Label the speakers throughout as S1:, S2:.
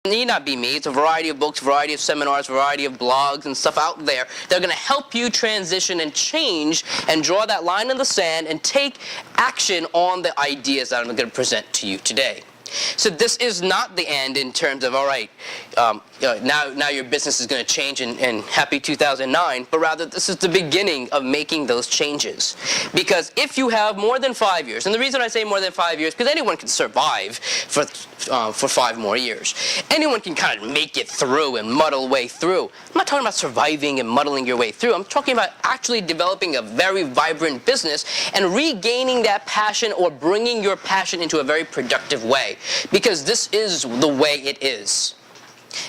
S1: need not be me. It's a variety of books, variety of seminars, variety of blogs and stuff out there that are going to help you transition and change and draw that line in the sand and take action on the ideas that I'm going to present to you today. So this is not the end in terms of, all right, now your business is going to change and happy 2009, but rather this is the beginning of making those changes. Because if you have more than 5 years, and the reason I say more than 5 years, because anyone can survive for 5 more years. Anyone can kind of make it through and muddle way through. I'm not talking about surviving and muddling your way through. I'm talking about actually developing a very vibrant business and regaining that passion or bringing your passion into a very productive way. Because this is the way it is.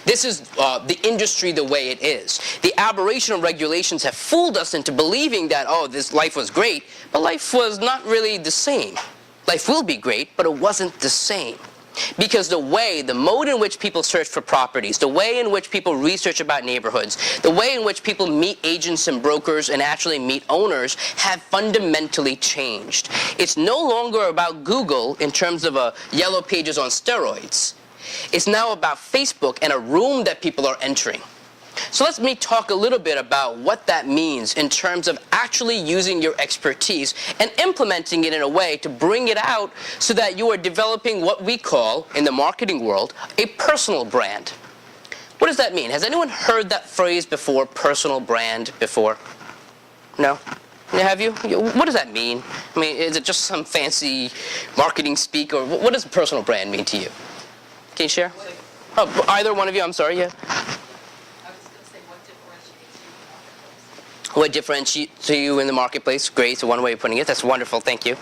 S1: This is the industry the way it is. The aberration of regulations have fooled us into believing that, oh, this life was great, but life was not really the same. Life will be great, but it wasn't the same. Because the mode in which people search for properties, the way in which people research about neighborhoods, the way in which people meet agents and brokers and actually meet owners have fundamentally changed. It's no longer about Google in terms of yellow pages on steroids. It's now about Facebook and a room that people are entering. So let me talk a little bit about what that means in terms of actually using your expertise and implementing it in a way to bring it out so that you are developing what we call, in the marketing world, a personal brand. What does that mean? Has anyone heard that phrase before, personal brand, before? No? Have you? What does that mean? I mean, is it just some fancy marketing speak, or what does personal brand mean to you? Can you share? Oh, either one of you, I'm sorry, yeah. What differentiates you in the marketplace? Great, so one way of putting it. That's wonderful, thank you.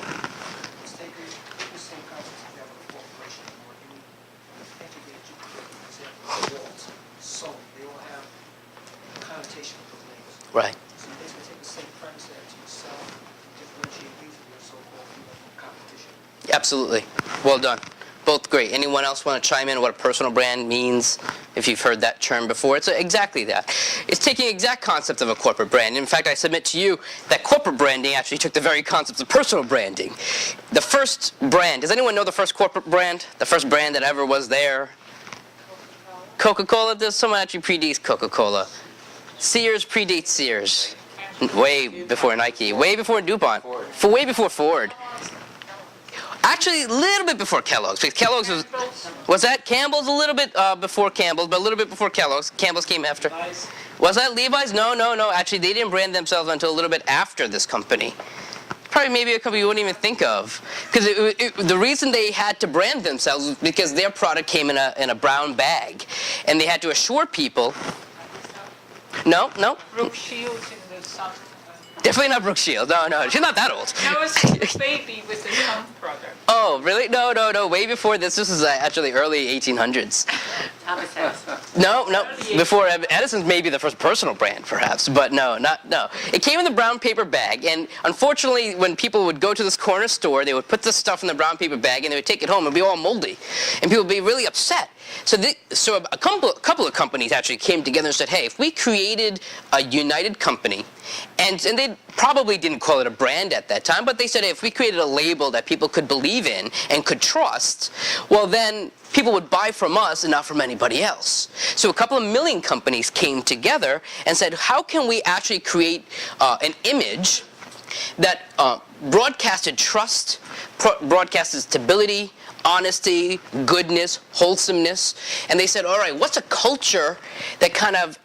S1: Right.
S2: So you basically take the same premise there to sell, differentiate you from your so-called competition.
S1: Absolutely. Well done. Both great. Anyone else want to chime in on what a personal brand means, if you've heard that term before? It's exactly that. It's taking the exact concept of a corporate brand. In fact, I submit to you that corporate branding actually took the very concepts of personal branding. The first brand, does anyone know the first corporate brand? The first brand that ever was there? Coca-Cola? Does someone actually predates Coca-Cola? Sears predates Sears. Way before Nike. Way before DuPont. Way before Ford. Actually, a little bit before Kellogg's, because Kellogg's was that Campbell's a little bit before Campbell's, but a little bit before Kellogg's. Campbell's came after.
S2: Levi's.
S1: Was that Levi's? No. Actually, they didn't brand themselves until a little bit after this company. Probably maybe a company you wouldn't even think of, because the reason they had to brand themselves was because their product came in a brown bag, and they had to assure people. No.
S3: Brooke Shields in the sun.
S1: Definitely not Brooke Shields. No, she's not that old.
S3: That was the baby with the sun product.
S1: Oh, really? No. Way before this. This was actually early 1800s.
S3: Thomas Edison.
S1: No. Before Edison's maybe the first personal brand, perhaps. But no. It came in the brown paper bag, and unfortunately, when people would go to this corner store, they would put this stuff in the brown paper bag, and they would take it home and be all moldy, and people would be really upset. So a couple of companies actually came together and said, hey, if we created a united company, and they probably didn't call it a brand at that time, but they said, hey, if we created a label that people could believe in and could trust, well then people would buy from us and not from anybody else. So a couple of million companies came together and said, how can we actually create an image that broadcasted trust, broadcasted stability, honesty, goodness, wholesomeness. And they said, all right, what's a culture that kind of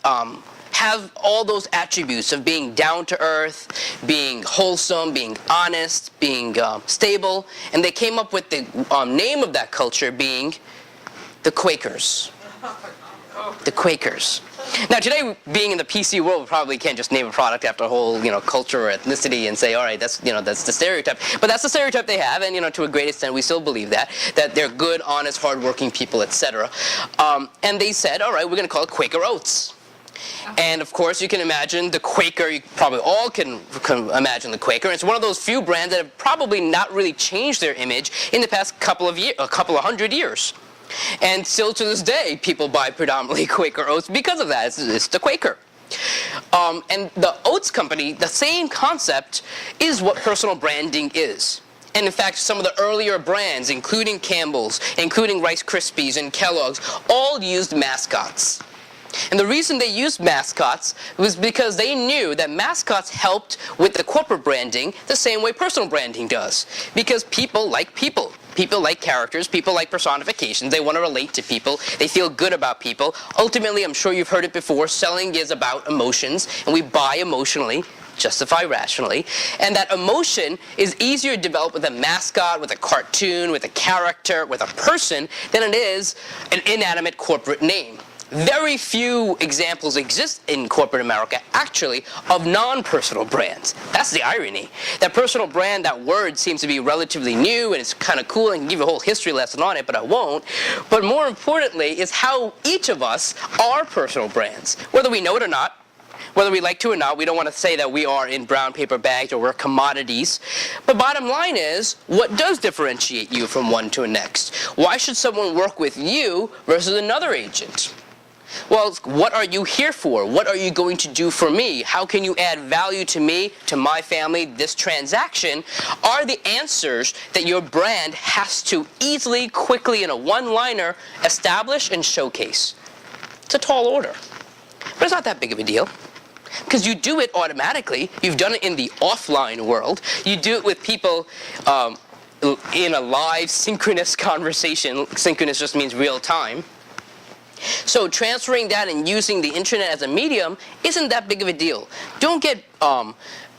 S1: have all those attributes of being down to earth, being wholesome, being honest, being stable? And they came up with the name of that culture being the Quakers. The Quakers. Now today, being in the PC world, we probably can't just name a product after a whole, culture or ethnicity and say, all right, that's the stereotype. But that's the stereotype they have, and to a great extent, we still believe that they're good, honest, hardworking people, etc. And they said, all right, we're going to call it Quaker Oats. And of course, you can imagine the Quaker. You probably all can imagine the Quaker. It's one of those few brands that have probably not really changed their image in the past couple of 100 years. And still to this day, people buy predominantly Quaker Oats because of that. It's the Quaker. And the Oats company, the same concept is what personal branding is. And in fact, some of the earlier brands, including Campbell's, including Rice Krispies and Kellogg's, all used mascots. And the reason they used mascots was because they knew that mascots helped with the corporate branding the same way personal branding does. Because people like people. People like characters. People like personifications. They want to relate to people. They feel good about people. Ultimately, I'm sure you've heard it before, selling is about emotions, and we buy emotionally, justify rationally. And that emotion is easier to develop with a mascot, with a cartoon, with a character, with a person, than it is an inanimate corporate name. Very few examples exist in corporate America, actually, of non-personal brands. That's the irony. That personal brand, that word seems to be relatively new, and it's kind of cool, and I can give you a whole history lesson on it, but I won't. But more importantly is how each of us are personal brands, whether we know it or not. Whether we like to or not, we don't want to say that we are in brown paper bags or we're commodities. But bottom line is, what does differentiate you from one to the next? Why should someone work with you versus another agent? Well, what are you here for? What are you going to do for me? How can you add value to me, to my family, this transaction? Are the answers that your brand has to easily, quickly, in a one-liner, establish and showcase. It's a tall order. But it's not that big of a deal. Because you do it automatically. You've done it in the offline world. You do it with people in a live, synchronous conversation. Synchronous just means real time. So transferring that and using the internet as a medium isn't that big of a deal. Don't get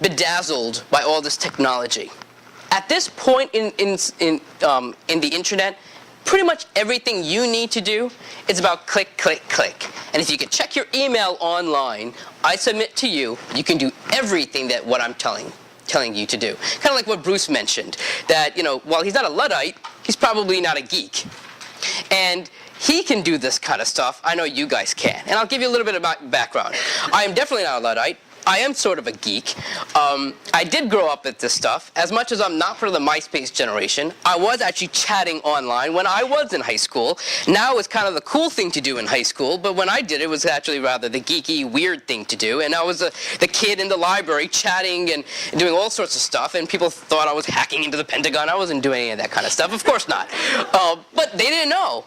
S1: bedazzled by all this technology. At this point in the internet, pretty much everything you need to do is about click, click, click. And if you can check your email online, I submit to you, you can do everything that what I'm telling you to do. Kind of like what Bruce mentioned, that, while he's not a Luddite, he's probably not a geek. And he can do this kind of stuff. I know you guys can. And I'll give you a little bit of my background. I am definitely not a Luddite. I am sort of a geek. I did grow up with this stuff. As much as I'm not part of the MySpace generation, I was actually chatting online when I was in high school. Now it's kind of the cool thing to do in high school, but when I did it was actually rather the geeky, weird thing to do. And I was the kid in the library chatting and doing all sorts of stuff, and people thought I was hacking into the Pentagon. I wasn't doing any of that kind of stuff. Of course not. But they didn't know.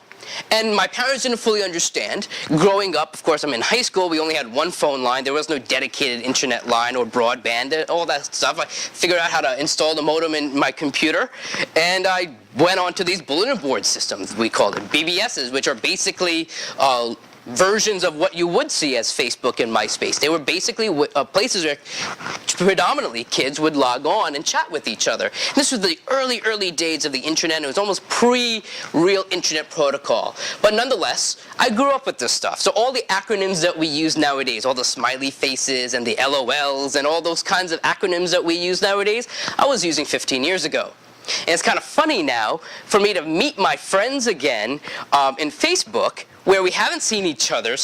S1: And my parents didn't fully understand. Growing up, of course, I'm in high school. We only had one phone line. There was no dedicated internet line or broadband, all that stuff. I figured out how to install the modem in my computer. And I went on to these bulletin board systems, we called it, BBSs, which are basically versions of what you would see as Facebook and MySpace. They were basically places where predominantly kids would log on and chat with each other. This was the early days of the internet. It was almost pre-real internet protocol. But nonetheless, I grew up with this stuff. So all the acronyms that we use nowadays, all the smiley faces and the LOLs and all those kinds of acronyms that we use nowadays, I was using 15 years ago. And it's kind of funny now for me to meet my friends again in Facebook, where we haven't seen each other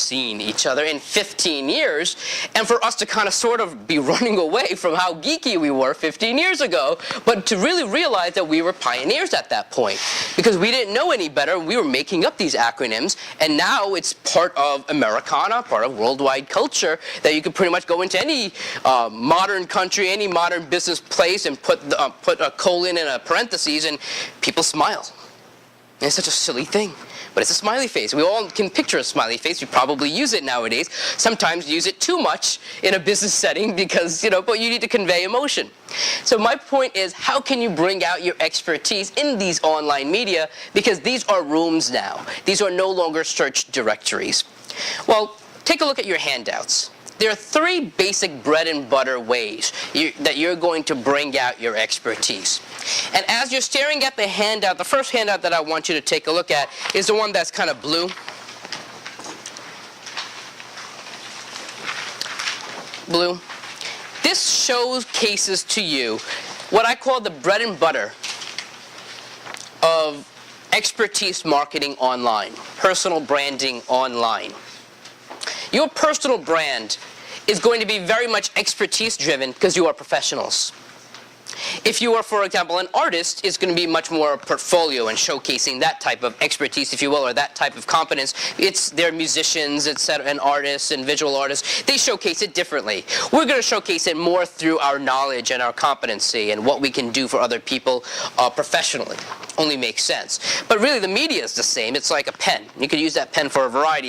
S1: in 15 years, and for us to kind of sort of be running away from how geeky we were 15 years ago, but to really realize that we were pioneers at that point. Because we didn't know any better, we were making up these acronyms, and now it's part of Americana, part of worldwide culture, that you could pretty much go into any modern country, any modern business place, and put a colon and a parentheses, and people smile. And it's such a silly thing. But it's a smiley face. We all can picture a smiley face. We probably use it nowadays. Sometimes use it too much in a business setting because, but you need to convey emotion. So my point is, how can you bring out your expertise in these online media? Because these are rooms now. These are no longer search directories. Well, take a look at your handouts. There are 3 basic bread and butter ways that you're going to bring out your expertise. And as you're staring at the handout, the first handout that I want you to take a look at is the one that's kind of blue. Blue. This showcases to you what I call the bread and butter of expertise marketing online, personal branding online. Your personal brand is going to be very much expertise driven because you are professionals. If you are, for example, an artist, it's going to be much more portfolio and showcasing that type of expertise, if you will, or that type of competence. They're musicians, etc., and artists and visual artists. They showcase it differently. We're going to showcase it more through our knowledge and our competency and what we can do for other people professionally. Only makes sense. But really, the media is the same. It's like a pen. You could use that pen for a variety of